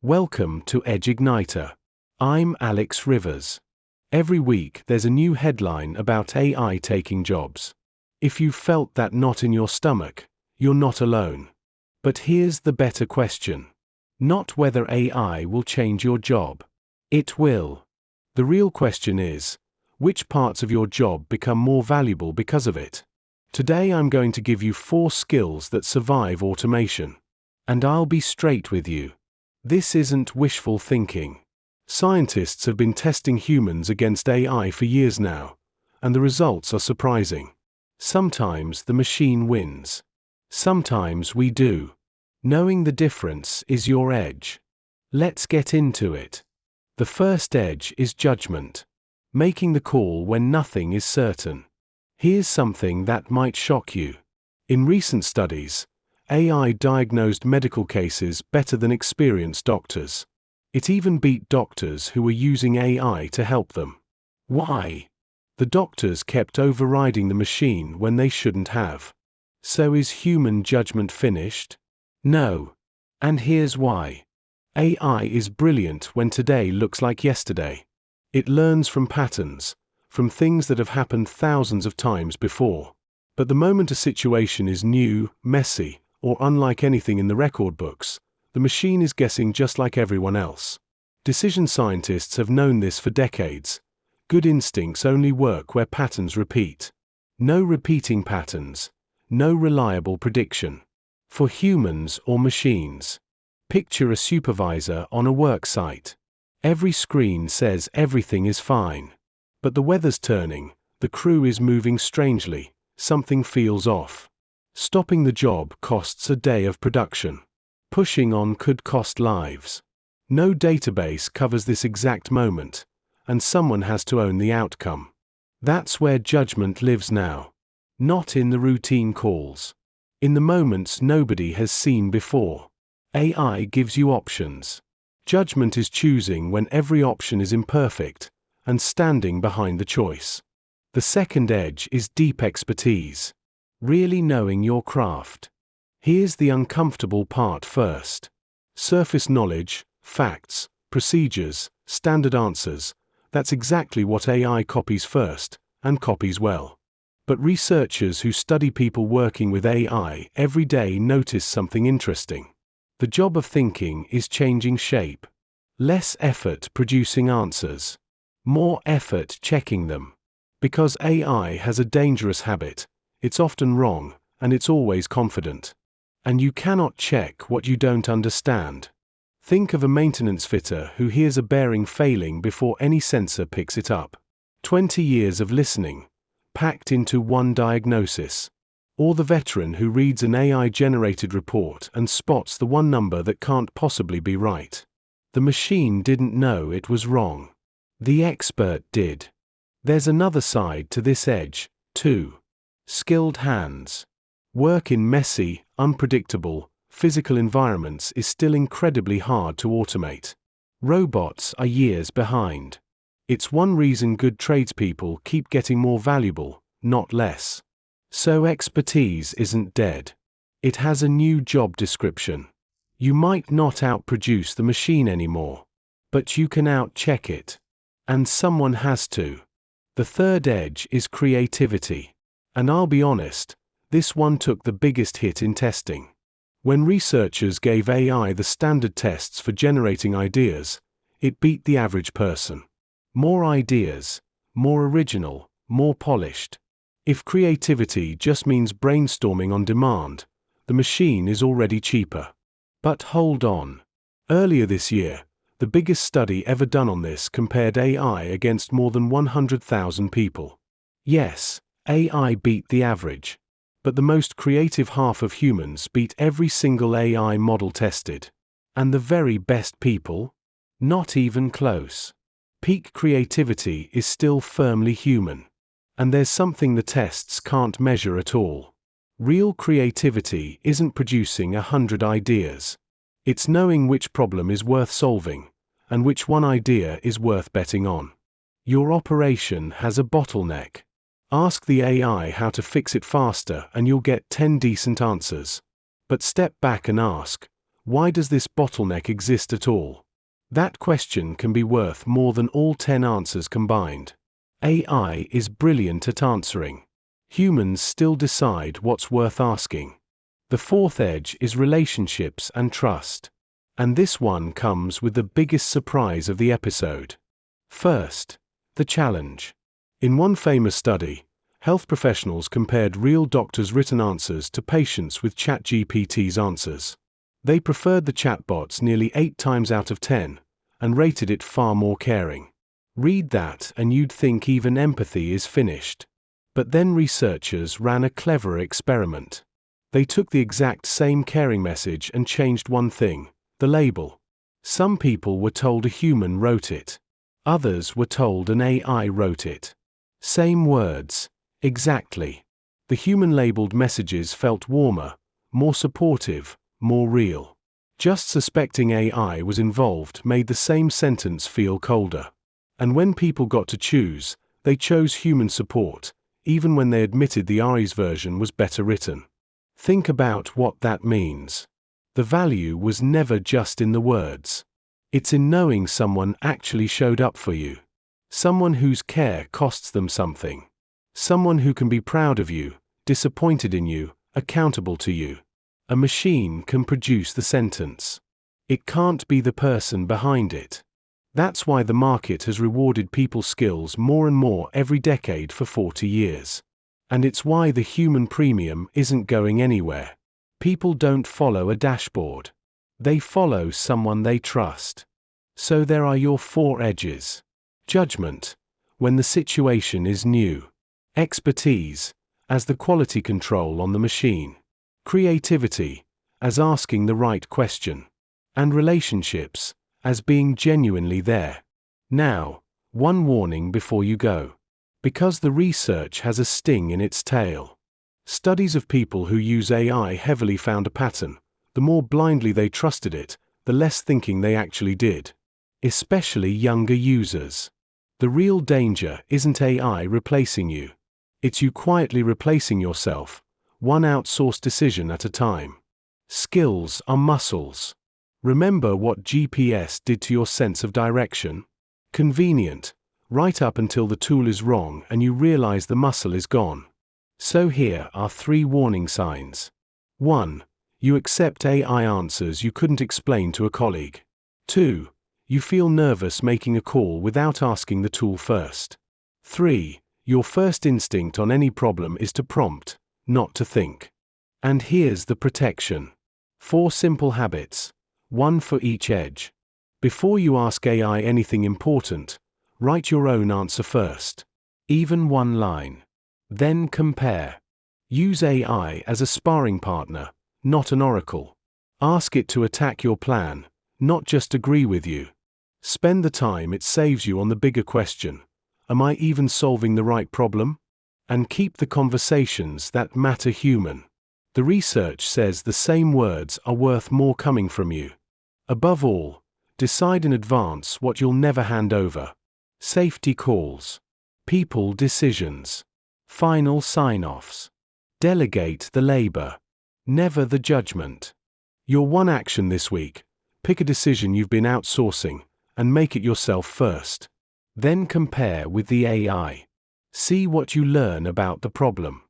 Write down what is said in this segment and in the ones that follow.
Welcome to Edge Igniter. I'm Alex Rivers. Every week there's a new headline about AI taking jobs. If you've felt that knot in your stomach, you're not alone. But here's the better question. Not whether AI will change your job. It will. The real question is, which parts of your job become more valuable because of it? Today I'm going to give you 4 skills that survive automation. And I'll be straight with you. This isn't wishful thinking. Scientists have been testing humans against AI for years now, and the results are surprising. Sometimes the machine wins. Sometimes we do. Knowing the difference is your edge. Let's get into it. The first edge is judgment. Making the call when nothing is certain. Here's something that might shock you. In recent studies, AI diagnosed medical cases better than experienced doctors. It even beat doctors who were using AI to help them. Why? The doctors kept overriding the machine when they shouldn't have. So is human judgment finished? No. And here's why. AI is brilliant when today looks like yesterday. It learns from patterns, from things that have happened thousands of times before. But the moment a situation is new, messy, or unlike anything in the record books, the machine is guessing just like everyone else. Decision scientists have known this for decades. Good instincts only work where patterns repeat. No repeating patterns. No reliable prediction. For humans or machines. Picture a supervisor on a work site. Every screen says everything is fine. But the weather's turning, the crew is moving strangely, something feels off. Stopping the job costs a day of production. Pushing on could cost lives. No database covers this exact moment, and someone has to own the outcome. That's where judgment lives now. Not in the routine calls. In the moments nobody has seen before. AI gives you options. Judgment is choosing when every option is imperfect, and standing behind the choice. The second edge is deep expertise. Really knowing your craft. Here's the uncomfortable part first. Surface knowledge, facts, procedures, standard answers. That's exactly what AI copies first, and copies well. But researchers who study people working with AI every day notice something interesting. The job of thinking is changing shape. Less effort producing answers. More effort checking them. Because AI has a dangerous habit. It's often wrong, and it's always confident. And you cannot check what you don't understand. Think of a maintenance fitter who hears a bearing failing before any sensor picks it up. 20 years of listening, packed into one diagnosis. Or the veteran who reads an AI-generated report and spots the one number that can't possibly be right. The machine didn't know it was wrong. The expert did. There's another side to this edge, too. Skilled hands. Work in messy, unpredictable, physical environments is still incredibly hard to automate. Robots are years behind. It's one reason good tradespeople keep getting more valuable, not less. So expertise isn't dead. It has a new job description. You might not outproduce the machine anymore, but you can outcheck it. And someone has to. The third edge is creativity. And I'll be honest, this one took the biggest hit in testing. When researchers gave AI the standard tests for generating ideas, it beat the average person. More ideas, more original, more polished. If creativity just means brainstorming on demand, the machine is already cheaper. But hold on. Earlier this year, the biggest study ever done on this compared AI against more than 100,000 people. Yes, AI beat the average. But the most creative half of humans beat every single AI model tested. And the very best people? Not even close. Peak creativity is still firmly human. And there's something the tests can't measure at all. Real creativity isn't producing 100 ideas. It's knowing which problem is worth solving, and which one idea is worth betting on. Your operation has a bottleneck. Ask the AI how to fix it faster and you'll get 10 decent answers. But step back and ask, Why does this bottleneck exist at all? That question can be worth more than all 10 answers combined. AI is brilliant at answering. Humans still decide what's worth asking. The fourth edge is relationships and trust. And this one comes with the biggest surprise of the episode. First, the challenge. In one famous study, health professionals compared real doctors' written answers to patients with ChatGPT's answers. They preferred the chatbots nearly 8 times out of 10, and rated it far more caring. Read that and you'd think even empathy is finished. But then researchers ran a clever experiment. They took the exact same caring message and changed one thing, the label. Some people were told a human wrote it. Others were told an AI wrote it. Same words, exactly. The human-labeled messages felt warmer, more supportive, more real. Just suspecting AI was involved made the same sentence feel colder. And when people got to choose, they chose human support, even when they admitted the AI's version was better written. Think about what that means. The value was never just in the words. It's in knowing someone actually showed up for you. Someone whose care costs them something. Someone who can be proud of you, disappointed in you, accountable to you. A machine can produce the sentence. It can't be the person behind it. That's why the market has rewarded people's skills more and more every decade for 40 years. And it's why the human premium isn't going anywhere. People don't follow a dashboard. They follow someone they trust. So there are your 4 edges. Judgment, when the situation is new. Expertise, as the quality control on the machine. Creativity, as asking the right question. And relationships, as being genuinely there. Now, one warning before you go. Because the research has a sting in its tail. Studies of people who use AI heavily found a pattern. The more blindly they trusted it, the less thinking they actually did. Especially younger users. The real danger isn't AI replacing you. It's you quietly replacing yourself, one outsourced decision at a time. Skills are muscles. Remember what GPS did to your sense of direction? Convenient, right up until the tool is wrong and you realize the muscle is gone. So here are 3 warning signs. 1. You accept AI answers you couldn't explain to a colleague. 2. You feel nervous making a call without asking the tool first. 3. Your first instinct on any problem is to prompt, not to think. And here's the protection. 4 simple habits, 1 for each edge. Before you ask AI anything important, write your own answer first. Even 1 line. Then compare. Use AI as a sparring partner, not an oracle. Ask it to attack your plan, not just agree with you. Spend the time it saves you on the bigger question. Am I even solving the right problem? And keep the conversations that matter human. The research says the same words are worth more coming from you. Above all, decide in advance what you'll never hand over. Safety calls. People decisions. Final sign-offs. Delegate the labor. Never the judgment. Your one action this week, pick a decision you've been outsourcing, and make it yourself first. Then compare with the AI. See what you learn about the problem.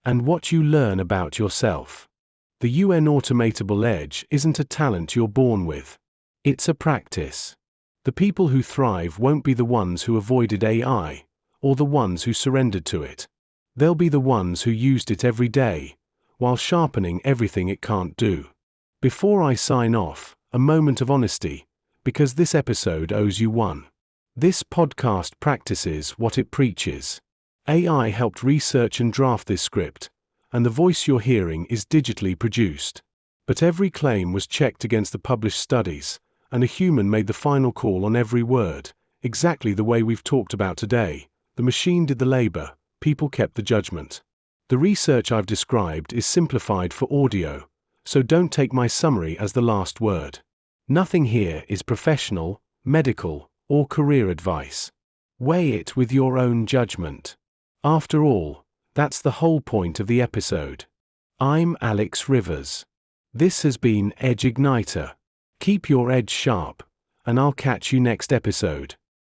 And what you learn about yourself. The Un-Automatable edge isn't a talent you're born with. It's a practice. The people who thrive won't be the ones who avoided AI, or the ones who surrendered to it. They'll be the ones who used it every day, while sharpening everything it can't do. Before I sign off, a moment of honesty, because this episode owes you one. This podcast practices what it preaches. AI helped research and draft this script, and the voice you're hearing is digitally produced. But every claim was checked against the published studies, and a human made the final call on every word, exactly the way we've talked about today. The machine did the labor, people kept the judgment. The research I've described is simplified for audio, so don't take my summary as the last word. Nothing here is professional, medical, or career advice. Weigh it with your own judgment. After all, that's the whole point of the episode. I'm Alex Rivers. This has been Edge Igniter. Keep your edge sharp, and I'll catch you next episode.